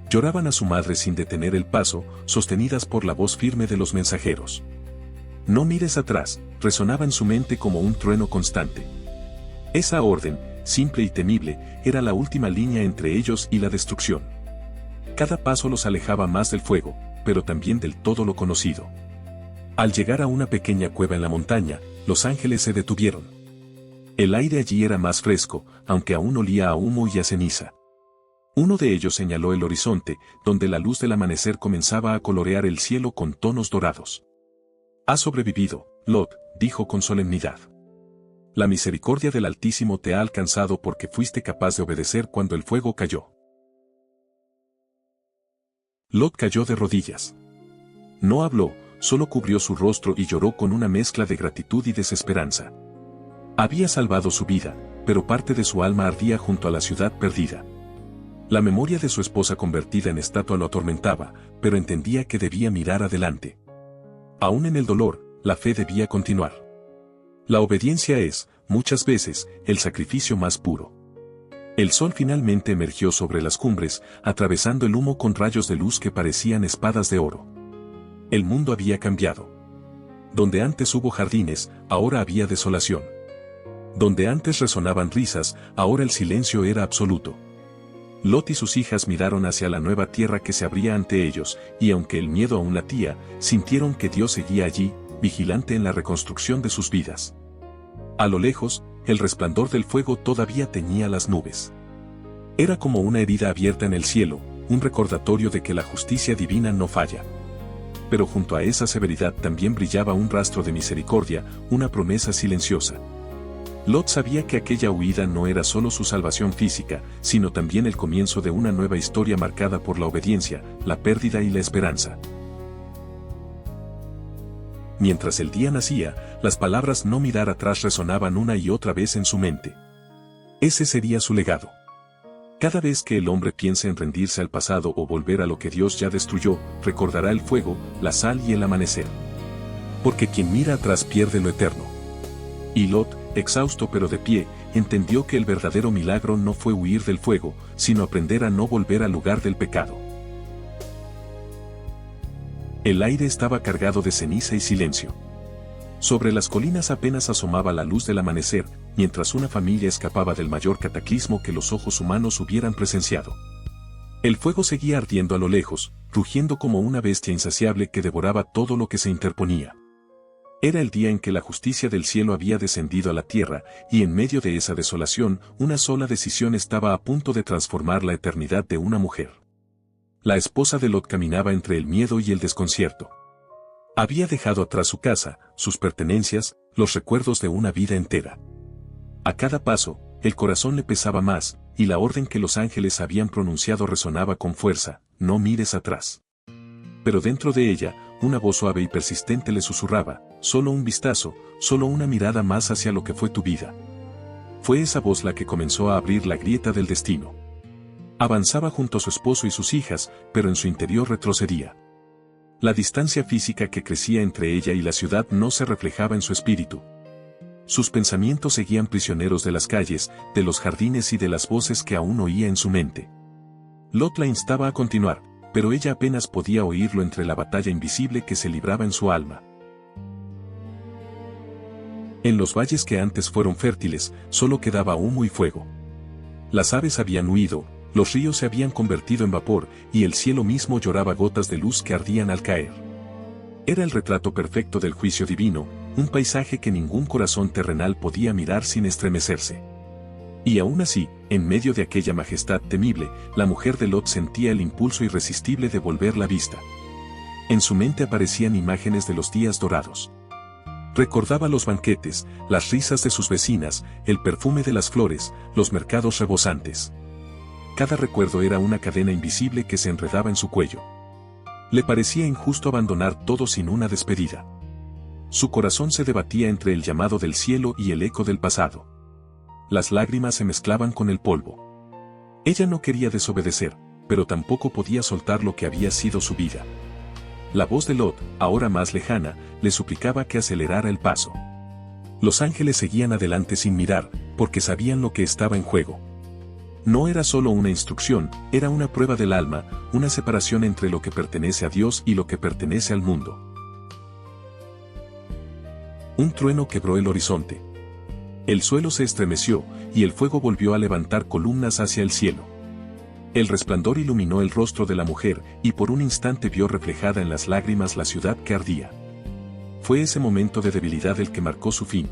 Lloraban a su madre sin detener el paso, sostenidas por la voz firme de los mensajeros. No mires atrás, resonaba en su mente como un trueno constante. Esa orden, simple y temible, era la última línea entre ellos y la destrucción. Cada paso los alejaba más del fuego, pero también del todo lo conocido. Al llegar a una pequeña cueva en la montaña, los ángeles se detuvieron. El aire allí era más fresco, aunque aún olía a humo y a ceniza. Uno de ellos señaló el horizonte, donde la luz del amanecer comenzaba a colorear el cielo con tonos dorados. «Has sobrevivido, Lot», dijo con solemnidad. «La misericordia del Altísimo te ha alcanzado porque fuiste capaz de obedecer cuando el fuego cayó». Lot cayó de rodillas. No habló, solo cubrió su rostro y lloró con una mezcla de gratitud y desesperanza. Había salvado su vida, pero parte de su alma ardía junto a la ciudad perdida. La memoria de su esposa convertida en estatua lo atormentaba, pero entendía que debía mirar adelante. Aún en el dolor, la fe debía continuar. La obediencia es, muchas veces, el sacrificio más puro. El sol finalmente emergió sobre las cumbres, atravesando el humo con rayos de luz que parecían espadas de oro. El mundo había cambiado. Donde antes hubo jardines, ahora había desolación. Donde antes resonaban risas, ahora el silencio era absoluto. Lot y sus hijas miraron hacia la nueva tierra que se abría ante ellos, y aunque el miedo aún latía, sintieron que Dios seguía allí, vigilante en la reconstrucción de sus vidas. A lo lejos, el resplandor del fuego todavía teñía las nubes. Era como una herida abierta en el cielo, un recordatorio de que la justicia divina no falla. Pero junto a esa severidad también brillaba un rastro de misericordia, una promesa silenciosa. Lot sabía que aquella huida no era solo su salvación física, sino también el comienzo de una nueva historia marcada por la obediencia, la pérdida y la esperanza. Mientras el día nacía, las palabras "no mirar atrás" resonaban una y otra vez en su mente. Ese sería su legado. Cada vez que el hombre piense en rendirse al pasado o volver a lo que Dios ya destruyó, recordará el fuego, la sal y el amanecer. Porque quien mira atrás pierde lo eterno. Y Lot, exhausto pero de pie, entendió que el verdadero milagro no fue huir del fuego, sino aprender a no volver al lugar del pecado. El aire estaba cargado de ceniza y silencio. Sobre las colinas apenas asomaba la luz del amanecer, mientras una familia escapaba del mayor cataclismo que los ojos humanos hubieran presenciado. El fuego seguía ardiendo a lo lejos, rugiendo como una bestia insaciable que devoraba todo lo que se interponía. Era el día en que la justicia del cielo había descendido a la tierra, y en medio de esa desolación, una sola decisión estaba a punto de transformar la eternidad de una mujer. La esposa de Lot caminaba entre el miedo y el desconcierto. Había dejado atrás su casa, sus pertenencias, los recuerdos de una vida entera. A cada paso, el corazón le pesaba más, y la orden que los ángeles habían pronunciado resonaba con fuerza: no mires atrás. Pero dentro de ella, una voz suave y persistente le susurraba: solo un vistazo, solo una mirada más hacia lo que fue tu vida. Fue esa voz la que comenzó a abrir la grieta del destino. Avanzaba junto a su esposo y sus hijas, pero en su interior retrocedía. La distancia física que crecía entre ella y la ciudad no se reflejaba en su espíritu. Sus pensamientos seguían prisioneros de las calles, de los jardines y de las voces que aún oía en su mente. Lot la instaba a continuar, pero ella apenas podía oírlo entre la batalla invisible que se libraba en su alma. En los valles que antes fueron fértiles, solo quedaba humo y fuego. Las aves habían huido, los ríos se habían convertido en vapor, y el cielo mismo lloraba gotas de luz que ardían al caer. Era el retrato perfecto del juicio divino, un paisaje que ningún corazón terrenal podía mirar sin estremecerse. Y aún así, en medio de aquella majestad temible, la mujer de Lot sentía el impulso irresistible de volver la vista. En su mente aparecían imágenes de los días dorados. Recordaba los banquetes, las risas de sus vecinas, el perfume de las flores, los mercados rebosantes. Cada recuerdo era una cadena invisible que se enredaba en su cuello. Le parecía injusto abandonar todo sin una despedida. Su corazón se debatía entre el llamado del cielo y el eco del pasado. Las lágrimas se mezclaban con el polvo. Ella no quería desobedecer, pero tampoco podía soltar lo que había sido su vida. La voz de Lot, ahora más lejana, le suplicaba que acelerara el paso. Los ángeles seguían adelante sin mirar, porque sabían lo que estaba en juego. No era solo una instrucción, era una prueba del alma, una separación entre lo que pertenece a Dios y lo que pertenece al mundo. Un trueno quebró el horizonte. El suelo se estremeció, y el fuego volvió a levantar columnas hacia el cielo. El resplandor iluminó el rostro de la mujer, y por un instante vio reflejada en las lágrimas la ciudad que ardía. Fue ese momento de debilidad el que marcó su fin.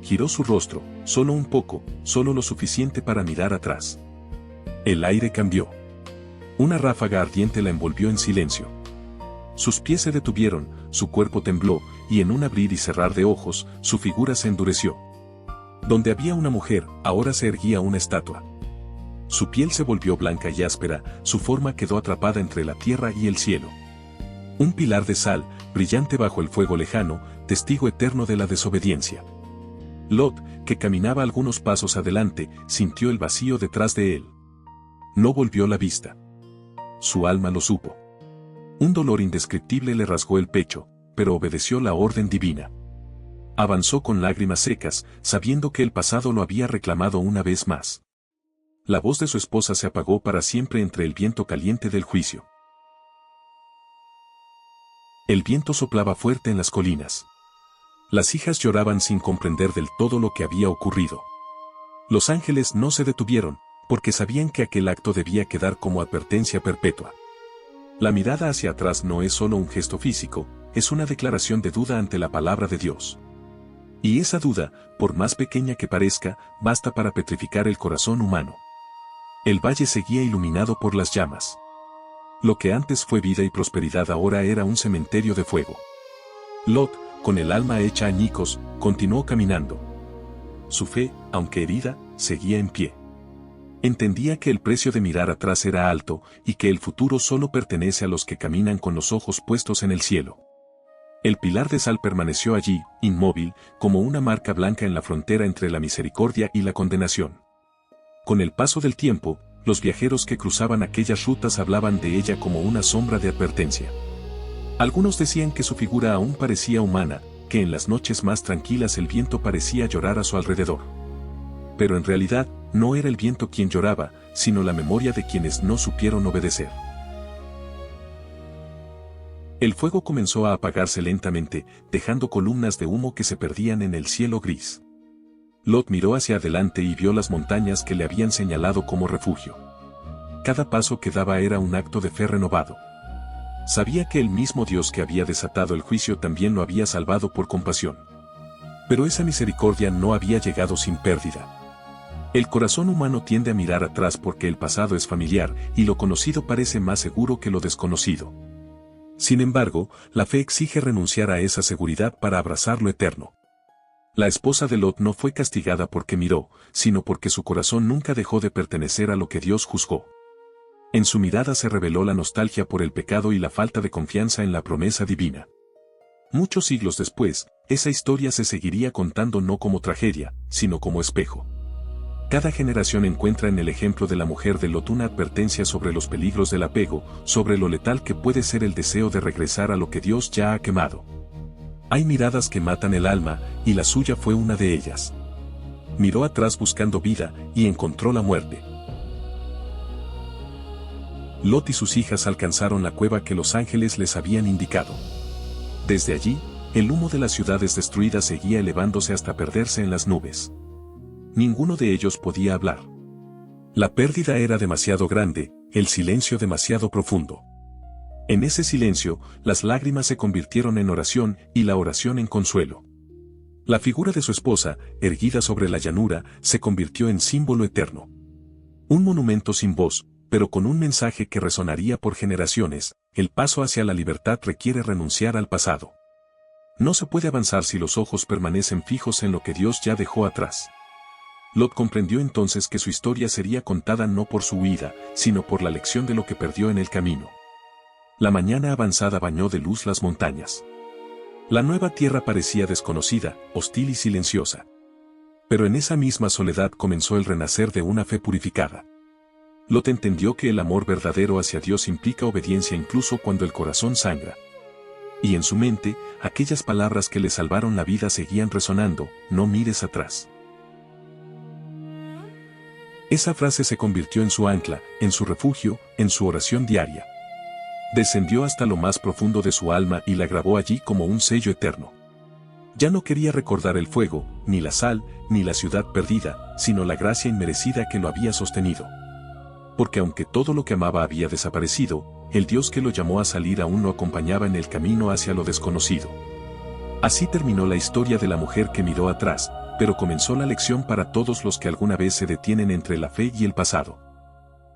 Giró su rostro, solo un poco, solo lo suficiente para mirar atrás. El aire cambió. Una ráfaga ardiente la envolvió en silencio. Sus pies se detuvieron, su cuerpo tembló, y en un abrir y cerrar de ojos, su figura se endureció. Donde había una mujer, ahora se erguía una estatua. Su piel se volvió blanca y áspera, su forma quedó atrapada entre la tierra y el cielo. Un pilar de sal, brillante bajo el fuego lejano, testigo eterno de la desobediencia. Lot, que caminaba algunos pasos adelante, sintió el vacío detrás de él. No volvió la vista. Su alma lo supo. Un dolor indescriptible le rasgó el pecho, pero obedeció la orden divina. Avanzó con lágrimas secas, sabiendo que el pasado lo había reclamado una vez más. la voz de su esposa se apagó para siempre entre el viento caliente del juicio. El viento soplaba fuerte en las colinas. Las hijas lloraban sin comprender del todo lo que había ocurrido. Los ángeles no se detuvieron, porque sabían que aquel acto debía quedar como advertencia perpetua. La mirada hacia atrás no es solo un gesto físico, es una declaración de duda ante la palabra de Dios. Y esa duda, por más pequeña que parezca, basta para petrificar el corazón humano. El valle seguía iluminado por las llamas. Lo que antes fue vida y prosperidad ahora era un cementerio de fuego. Lot, con el alma hecha añicos, continuó caminando. Su fe, aunque herida, seguía en pie. Entendía que el precio de mirar atrás era alto y que el futuro solo pertenece a los que caminan con los ojos puestos en el cielo. El pilar de sal permaneció allí, inmóvil, como una marca blanca en la frontera entre la misericordia y la condenación. Con el paso del tiempo, los viajeros que cruzaban aquellas rutas hablaban de ella como una sombra de advertencia. Algunos decían que su figura aún parecía humana, que en las noches más tranquilas el viento parecía llorar a su alrededor. Pero en realidad, no era el viento quien lloraba, sino la memoria de quienes no supieron obedecer. El fuego comenzó a apagarse lentamente, dejando columnas de humo que se perdían en el cielo gris. Lot miró hacia adelante y vio las montañas que le habían señalado como refugio. Cada paso que daba era un acto de fe renovado. Sabía que el mismo Dios que había desatado el juicio también lo había salvado por compasión. Pero esa misericordia no había llegado sin pérdida. El corazón humano tiende a mirar atrás porque el pasado es familiar y lo conocido parece más seguro que lo desconocido. Sin embargo, la fe exige renunciar a esa seguridad para abrazar lo eterno. La esposa de Lot no fue castigada porque miró, sino porque su corazón nunca dejó de pertenecer a lo que Dios juzgó. En su mirada se reveló la nostalgia por el pecado y la falta de confianza en la promesa divina. Muchos siglos después, esa historia se seguiría contando no como tragedia, sino como espejo. Cada generación encuentra en el ejemplo de la mujer de Lot una advertencia sobre los peligros del apego, sobre lo letal que puede ser el deseo de regresar a lo que Dios ya ha quemado. Hay miradas que matan el alma, y la suya fue una de ellas. Miró atrás buscando vida, y encontró la muerte. Lot y sus hijas alcanzaron la cueva que los ángeles les habían indicado. Desde allí, el humo de las ciudades destruidas seguía elevándose hasta perderse en las nubes. Ninguno de ellos podía hablar. La pérdida era demasiado grande, el silencio demasiado profundo. En ese silencio, las lágrimas se convirtieron en oración y la oración en consuelo. La figura de su esposa, erguida sobre la llanura, se convirtió en símbolo eterno. Un monumento sin voz, pero con un mensaje que resonaría por generaciones: el paso hacia la libertad requiere renunciar al pasado. No se puede avanzar si los ojos permanecen fijos en lo que Dios ya dejó atrás. Lot comprendió entonces que su historia sería contada no por su huida, sino por la lección de lo que perdió en el camino. La mañana avanzada bañó de luz las montañas. La nueva tierra parecía desconocida, hostil y silenciosa. Pero en esa misma soledad comenzó el renacer de una fe purificada. Lot entendió que el amor verdadero hacia Dios implica obediencia incluso cuando el corazón sangra. Y en su mente, aquellas palabras que le salvaron la vida seguían resonando: no mires atrás. Esa frase se convirtió en su ancla, en su refugio, en su oración diaria. Descendió hasta lo más profundo de su alma y la grabó allí como un sello eterno. Ya no quería recordar el fuego, ni la sal, ni la ciudad perdida, sino la gracia inmerecida que lo había sostenido. Porque aunque todo lo que amaba había desaparecido, el Dios que lo llamó a salir aún lo acompañaba en el camino hacia lo desconocido. Así terminó la historia de la mujer que miró atrás, pero comenzó la lección para todos los que alguna vez se detienen entre la fe y el pasado.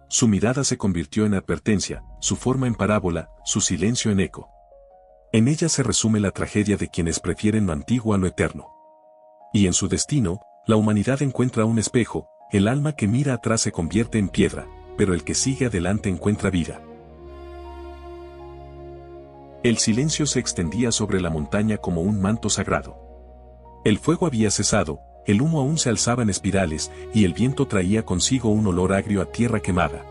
Su mirada se convirtió en advertencia, su forma en parábola, su silencio en eco. En ella se resume la tragedia de quienes prefieren lo antiguo a lo eterno. Y en su destino, la humanidad encuentra un espejo: el alma que mira atrás se convierte en piedra, pero el que sigue adelante encuentra vida. El silencio se extendía sobre la montaña como un manto sagrado. El fuego había cesado, el humo aún se alzaba en espirales, y el viento traía consigo un olor agrio a tierra quemada.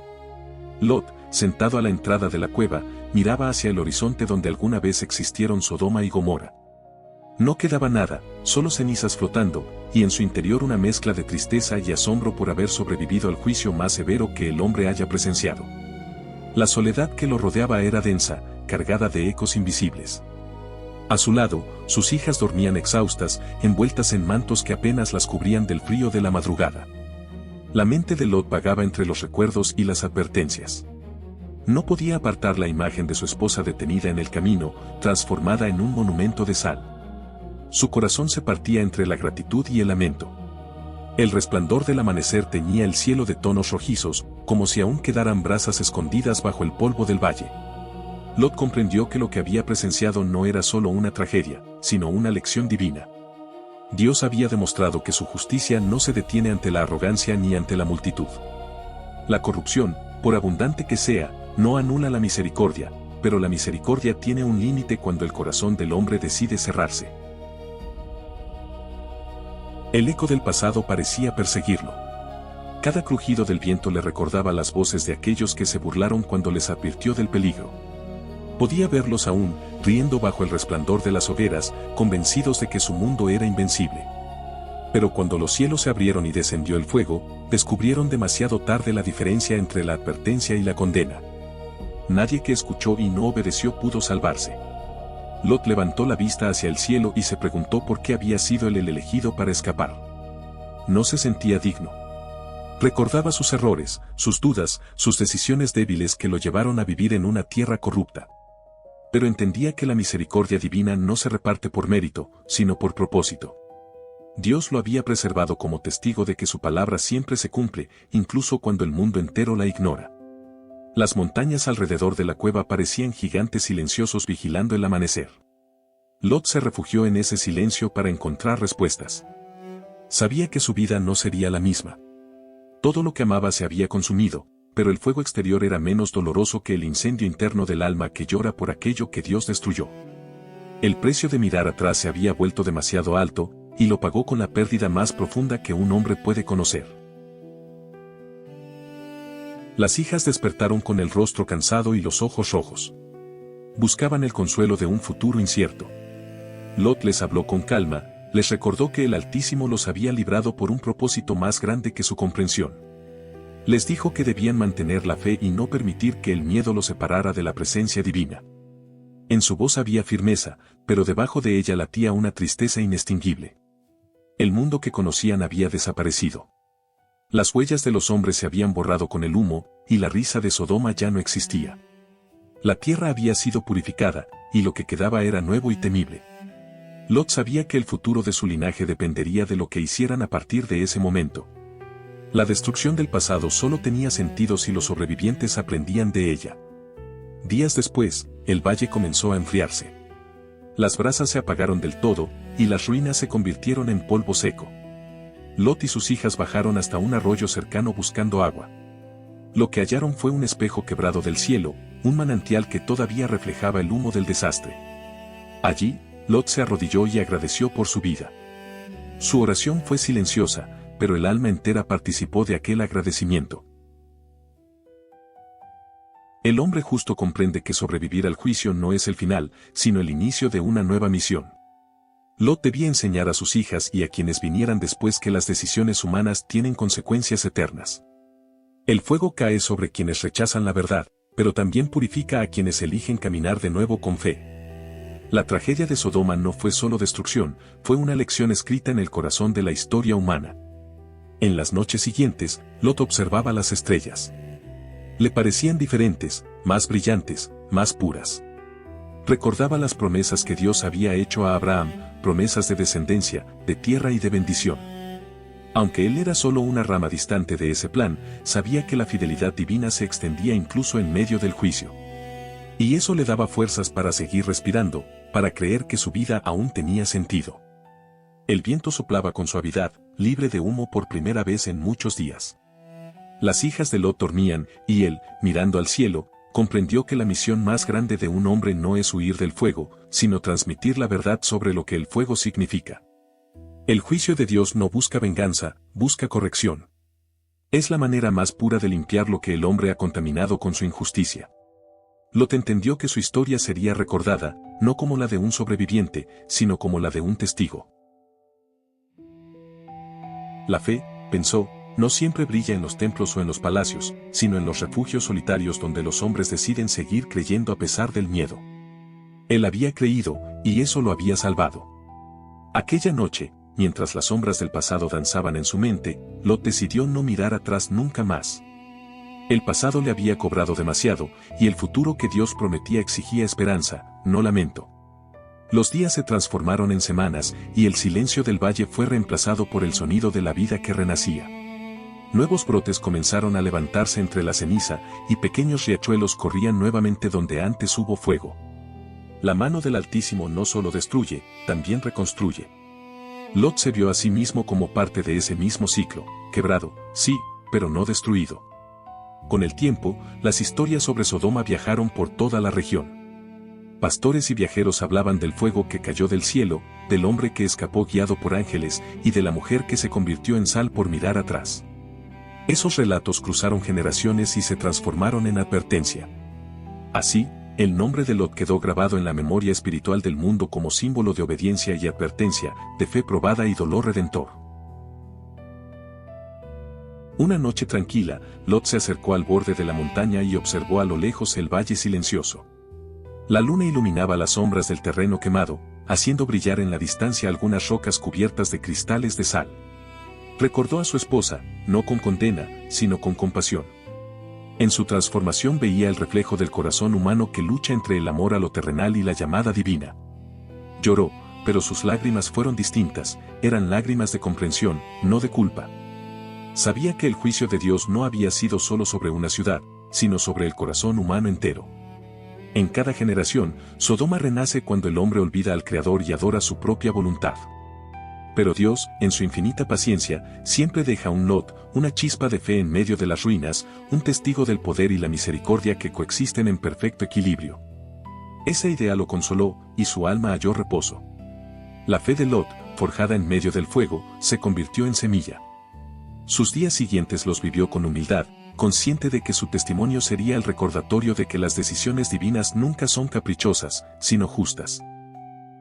Lot, sentado a la entrada de la cueva, miraba hacia el horizonte donde alguna vez existieron Sodoma y Gomorra. No quedaba nada, solo cenizas flotando, y en su interior una mezcla de tristeza y asombro por haber sobrevivido al juicio más severo que el hombre haya presenciado. La soledad que lo rodeaba era densa, cargada de ecos invisibles. A su lado, sus hijas dormían exhaustas, envueltas en mantos que apenas las cubrían del frío de la madrugada. La mente de Lot vagaba entre los recuerdos y las advertencias. No podía apartar la imagen de su esposa detenida en el camino, transformada en un monumento de sal. Su corazón se partía entre la gratitud y el lamento. El resplandor del amanecer teñía el cielo de tonos rojizos, como si aún quedaran brasas escondidas bajo el polvo del valle. Lot comprendió que lo que había presenciado no era solo una tragedia, sino una lección divina. Dios había demostrado que su justicia no se detiene ante la arrogancia ni ante la multitud. La corrupción, por abundante que sea, no anula la misericordia, pero la misericordia tiene un límite cuando el corazón del hombre decide cerrarse. El eco del pasado parecía perseguirlo. Cada crujido del viento le recordaba las voces de aquellos que se burlaron cuando les advirtió del peligro. Podía verlos aún, riendo bajo el resplandor de las hogueras, convencidos de que su mundo era invencible. Pero cuando los cielos se abrieron y descendió el fuego, descubrieron demasiado tarde la diferencia entre la advertencia y la condena. Nadie que escuchó y no obedeció pudo salvarse. Lot levantó la vista hacia el cielo y se preguntó por qué había sido él el elegido para escapar. No se sentía digno. Recordaba sus errores, sus dudas, sus decisiones débiles que lo llevaron a vivir en una tierra corrupta. Pero entendía que la misericordia divina no se reparte por mérito, sino por propósito. Dios lo había preservado como testigo de que su palabra siempre se cumple, incluso cuando el mundo entero la ignora. Las montañas alrededor de la cueva parecían gigantes silenciosos vigilando el amanecer. Lot se refugió en ese silencio para encontrar respuestas. Sabía que su vida no sería la misma. Todo lo que amaba se había consumido, pero el fuego exterior era menos doloroso que el incendio interno del alma que llora por aquello que Dios destruyó. El precio de mirar atrás se había vuelto demasiado alto, y lo pagó con la pérdida más profunda que un hombre puede conocer. Las hijas despertaron con el rostro cansado y los ojos rojos. Buscaban el consuelo de un futuro incierto. Lot les habló con calma, les recordó que el Altísimo los había librado por un propósito más grande que su comprensión. Les dijo que debían mantener la fe y no permitir que el miedo los separara de la presencia divina. En su voz había firmeza, pero debajo de ella latía una tristeza inextinguible. El mundo que conocían había desaparecido. Las huellas de los hombres se habían borrado con el humo, y la risa de Sodoma ya no existía. La tierra había sido purificada, y lo que quedaba era nuevo y temible. Lot sabía que el futuro de su linaje dependería de lo que hicieran a partir de ese momento. La destrucción del pasado solo tenía sentido si los sobrevivientes aprendían de ella. Días después, el valle comenzó a enfriarse. Las brasas se apagaron del todo, y las ruinas se convirtieron en polvo seco. Lot y sus hijas bajaron hasta un arroyo cercano buscando agua. Lo que hallaron fue un espejo quebrado del cielo, un manantial que todavía reflejaba el humo del desastre. Allí, Lot se arrodilló y agradeció por su vida. Su oración fue silenciosa, pero el alma entera participó de aquel agradecimiento. El hombre justo comprende que sobrevivir al juicio no es el final, sino el inicio de una nueva misión. Lot debía enseñar a sus hijas y a quienes vinieran después que las decisiones humanas tienen consecuencias eternas. El fuego cae sobre quienes rechazan la verdad, pero también purifica a quienes eligen caminar de nuevo con fe. La tragedia de Sodoma no fue solo destrucción, fue una lección escrita en el corazón de la historia humana. En las noches siguientes, Lot observaba las estrellas. Le parecían diferentes, más brillantes, más puras. Recordaba las promesas que Dios había hecho a Abraham, promesas de descendencia, de tierra y de bendición. Aunque él era solo una rama distante de ese plan, sabía que la fidelidad divina se extendía incluso en medio del juicio. Y eso le daba fuerzas para seguir respirando, para creer que su vida aún tenía sentido. El viento soplaba con suavidad, libre de humo por primera vez en muchos días. Las hijas de Lot dormían, y él, mirando al cielo, comprendió que la misión más grande de un hombre no es huir del fuego, sino transmitir la verdad sobre lo que el fuego significa. El juicio de Dios no busca venganza, busca corrección. Es la manera más pura de limpiar lo que el hombre ha contaminado con su injusticia. Lot entendió que su historia sería recordada, no como la de un sobreviviente, sino como la de un testigo. La fe, pensó, no siempre brilla en los templos o en los palacios, sino en los refugios solitarios donde los hombres deciden seguir creyendo a pesar del miedo. Él había creído, y eso lo había salvado. Aquella noche, mientras las sombras del pasado danzaban en su mente, Lot decidió no mirar atrás nunca más. El pasado le había cobrado demasiado, y el futuro que Dios prometía exigía esperanza, no lamento. Los días se transformaron en semanas, y el silencio del valle fue reemplazado por el sonido de la vida que renacía. Nuevos brotes comenzaron a levantarse entre la ceniza, y pequeños riachuelos corrían nuevamente donde antes hubo fuego. La mano del Altísimo no solo destruye, también reconstruye. Lot se vio a sí mismo como parte de ese mismo ciclo, quebrado, sí, pero no destruido. Con el tiempo, las historias sobre Sodoma viajaron por toda la región. Pastores y viajeros hablaban del fuego que cayó del cielo, del hombre que escapó guiado por ángeles, y de la mujer que se convirtió en sal por mirar atrás. Esos relatos cruzaron generaciones y se transformaron en advertencia. Así, el nombre de Lot quedó grabado en la memoria espiritual del mundo como símbolo de obediencia y advertencia, de fe probada y dolor redentor. Una noche tranquila, Lot se acercó al borde de la montaña y observó a lo lejos el valle silencioso. La luna iluminaba las sombras del terreno quemado, haciendo brillar en la distancia algunas rocas cubiertas de cristales de sal. Recordó a su esposa, no con condena, sino con compasión. En su transformación veía el reflejo del corazón humano que lucha entre el amor a lo terrenal y la llamada divina. Lloró, pero sus lágrimas fueron distintas, eran lágrimas de comprensión, no de culpa. Sabía que el juicio de Dios no había sido solo sobre una ciudad, sino sobre el corazón humano entero. En cada generación, Sodoma renace cuando el hombre olvida al Creador y adora su propia voluntad. Pero Dios, en su infinita paciencia, siempre deja un Lot, una chispa de fe en medio de las ruinas, un testigo del poder y la misericordia que coexisten en perfecto equilibrio. Esa idea lo consoló, y su alma halló reposo. La fe de Lot, forjada en medio del fuego, se convirtió en semilla. Sus días siguientes los vivió con humildad, consciente de que su testimonio sería el recordatorio de que las decisiones divinas nunca son caprichosas, sino justas.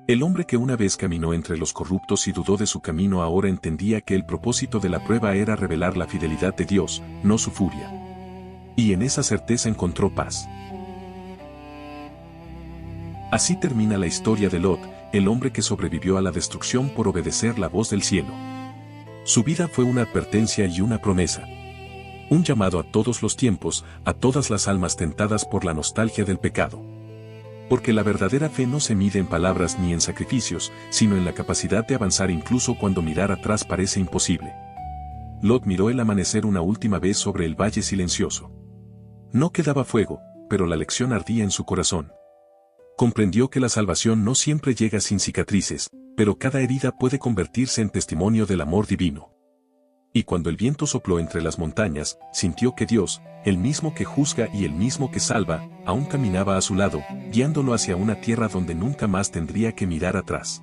El hombre que una vez caminó entre los corruptos y dudó de su camino ahora entendía que el propósito de la prueba era revelar la fidelidad de Dios, no su furia. Y en esa certeza encontró paz. Así termina la historia de Lot, el hombre que sobrevivió a la destrucción por obedecer la voz del cielo. Su vida fue una advertencia y una promesa. Un llamado a todos los tiempos, a todas las almas tentadas por la nostalgia del pecado. Porque la verdadera fe no se mide en palabras ni en sacrificios, sino en la capacidad de avanzar incluso cuando mirar atrás parece imposible. Lot miró el amanecer una última vez sobre el valle silencioso. No quedaba fuego, pero la lección ardía en su corazón. Comprendió que la salvación no siempre llega sin cicatrices, pero cada herida puede convertirse en testimonio del amor divino. Y cuando el viento sopló entre las montañas, sintió que Dios, el mismo que juzga y el mismo que salva, aún caminaba a su lado, guiándolo hacia una tierra donde nunca más tendría que mirar atrás.